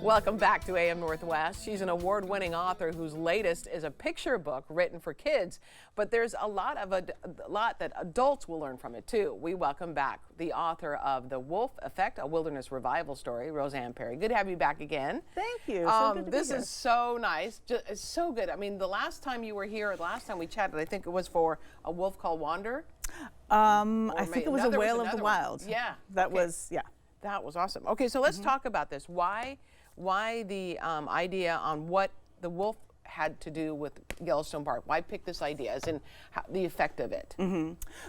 Welcome back to AM Northwest. She's an award-winning author whose latest is a picture book written for kids, but there's a lot that adults will learn from it too. We welcome back the author of The Wolf Effect, a wilderness revival story, Roseanne Parry. Good to have you back again. Thank you. So good to this be here. is so nice. It's so good. I mean, the last time you were here, the last time we chatted, I think it was for A Wolf Called Wander. I think it was A Whale of the Wild. Yeah. That was, yeah. That was awesome. Okay, so let's talk about this. Why the idea on what the wolf had to do with Yellowstone Park? Why pick this idea, as in the effect of it?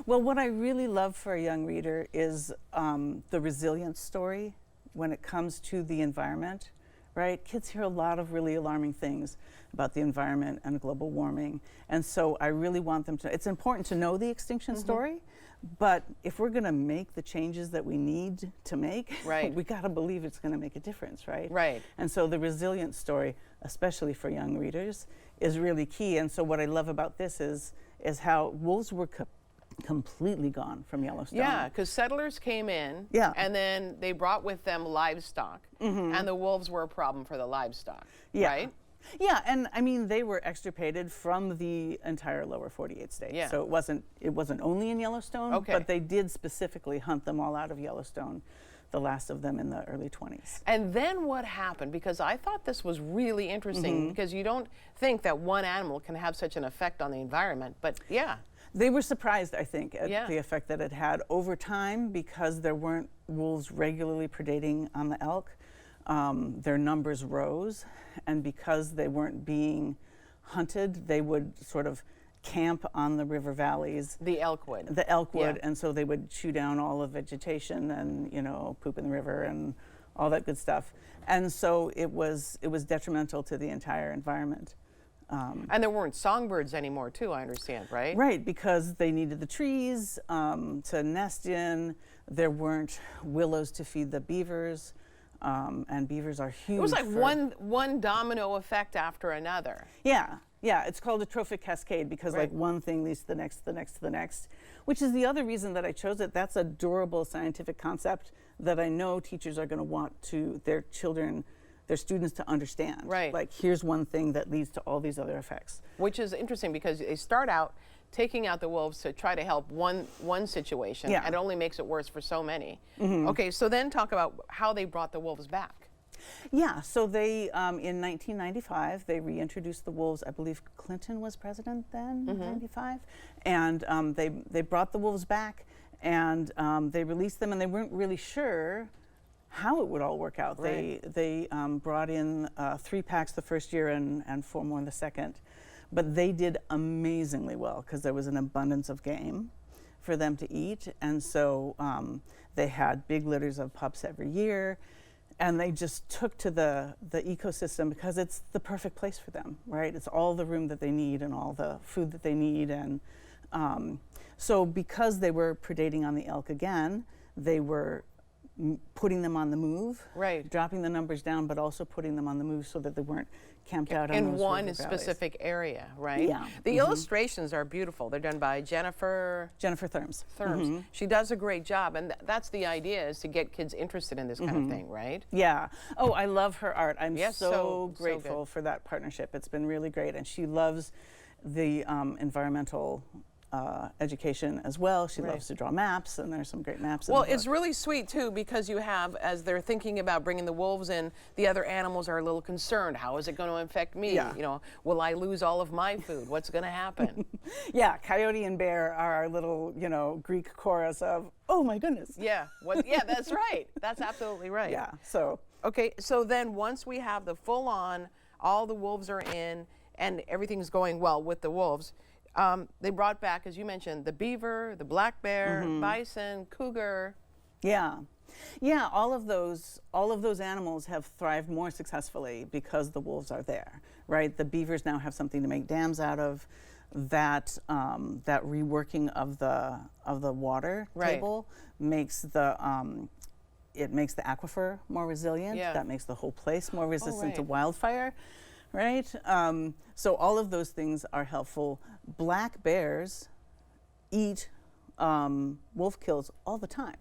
Well, what I really love for a young reader is the resilience story when it comes to the environment, right? Kids hear a lot of really alarming things about the environment and global warming. And so I really want them to, it's important to know the extinction story, but if we're gonna make the changes that we need to make, we gotta believe it's gonna make a difference, right? Right. And so the resilience story, especially for young readers, is really key. And so what I love about this is how wolves were completely gone from Yellowstone. Yeah, because settlers came in, and then they brought with them livestock, and the wolves were a problem for the livestock, right? Yeah, and I mean, they were extirpated from the entire lower 48 states. Yeah. So it wasn't only in Yellowstone, but they did specifically hunt them all out of Yellowstone, the last of them in the early 20s. And then what happened? Because I thought this was really interesting, because you don't think that one animal can have such an effect on the environment, but yeah. They were surprised, I think, at the effect that it had over time, because there weren't wolves regularly predating on the elk. Their numbers rose, and because they weren't being hunted, they would sort of camp on the river valleys. The elk would. The elk would, and so they would chew down all the vegetation and, you know, poop in the river and all that good stuff. And so it was detrimental to the entire environment. And there weren't songbirds anymore, too, I understand, right? Right, because they needed the trees to nest in. There weren't willows to feed the beavers, and beavers are huge. It was like one domino effect after another. Yeah, it's called a trophic cascade, because like one thing leads to the next, to the next, to the next, which is the other reason that I chose it. That's a durable scientific concept that I know teachers are going to want to their students to understand. Right. Like, here's one thing that leads to all these other effects. Which is interesting, because they start out taking out the wolves to try to help one situation, and it only makes it worse for so many. Okay, so then talk about how they brought the wolves back. Yeah, so they, in 1995, they reintroduced the wolves. I believe Clinton was president then, 95. And they brought the wolves back, and they released them, and they weren't really sure how it would all work out. They brought in 3 packs the first year and 4 more in the second. But they did amazingly well, because there was an abundance of game for them to eat. And so they had big litters of pups every year. And they just took to the ecosystem, because it's the perfect place for them, right? It's all the room that they need and all the food that they need. And so because they were predating on the elk again, they were putting them on the move, dropping the numbers down, but also putting them on the move so that they weren't camped out on in those one river specific valleys. area, right? Yeah. The illustrations are beautiful. They're done by Jennifer Thurms. She does a great job, and that's the idea, is to get kids interested in this kind of thing, right? Yeah. Oh, I love her art. I'm so grateful for that partnership. It's been really great, and she loves the environmental education as well. She loves to draw maps, and there's some great maps. Well, it's really sweet too, because you have, as they're thinking about bringing the wolves in, the other animals are a little concerned. How is it going to affect me? You know, will I lose all of my food? What's going to happen? Yeah, coyote and bear are our little, you know, Greek chorus of, oh my goodness. Yeah. That's right. That's absolutely right. Yeah. So. Okay. So then, once we have the full-on, all the wolves are in, and everything's going well with the wolves. They brought back, as you mentioned, the beaver, the black bear, bison, cougar. Yeah, all of those animals have thrived more successfully because the wolves are there, right? The beavers now have something to make dams out of. That reworking of the water table makes the aquifer more resilient. That makes the whole place more resistant to wildfire. Right? So all of those things are helpful. Black bears eat wolf kills all the time.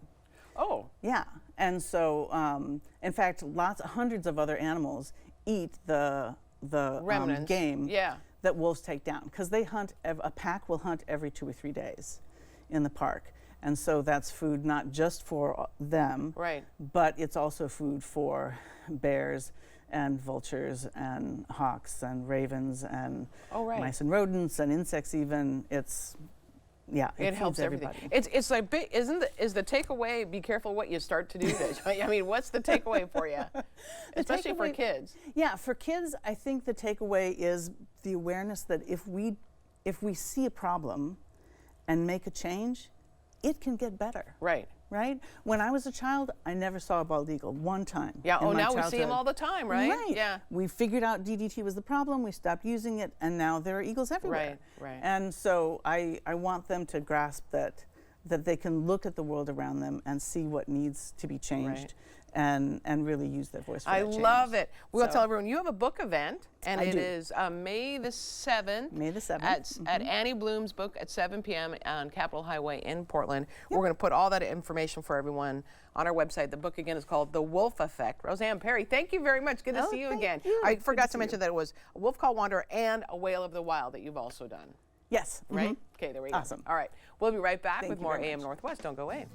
Oh. Yeah, and so in fact, hundreds of other animals eat the Remnants. game Yeah. that wolves take down, because they hunt. A pack will hunt every 2 or 3 days in the park, and so that's food not just for them, Right. but it's also food for bears and vultures and hawks and ravens and Oh, right. mice and rodents and insects. Even it It helps feeds everything. everybody. It's like big, is the takeaway? Be careful what you start to do. I mean, what's the takeaway for you, especially for kids? Yeah, for kids, I think the takeaway is the awareness that if we see a problem and make a change, it can get better. Right. Right? When I was a child, I never saw a bald eagle one time. Yeah. in Oh, my now we see them childhood. all the time, right? Right. Yeah. We figured out DDT was the problem. We stopped using it, and now there are eagles everywhere. Right, right. And so I want them to grasp that they can look at the world around them and see what needs to be changed, and really use their voice for I that change. love it. We'll So- tell everyone you have a book event, and I it do. is May the 7th. May the 7th. At Annie Bloom's book at 7 p.m. on Capitol Highway in Portland. We're going to put all that information for everyone on our website. The book again is called The Wolf Effect. Roseanne, Parry, thank you very much. Good to Oh, see you thank again. you. I Good forgot to to see mention you. that it was A Wolf Called Wanderer and A Whale of the Wild that you've also done. Yes. Right? Okay, there we go. Awesome. All right. We'll be right back Thank with you more very AM much. Northwest. Don't go away.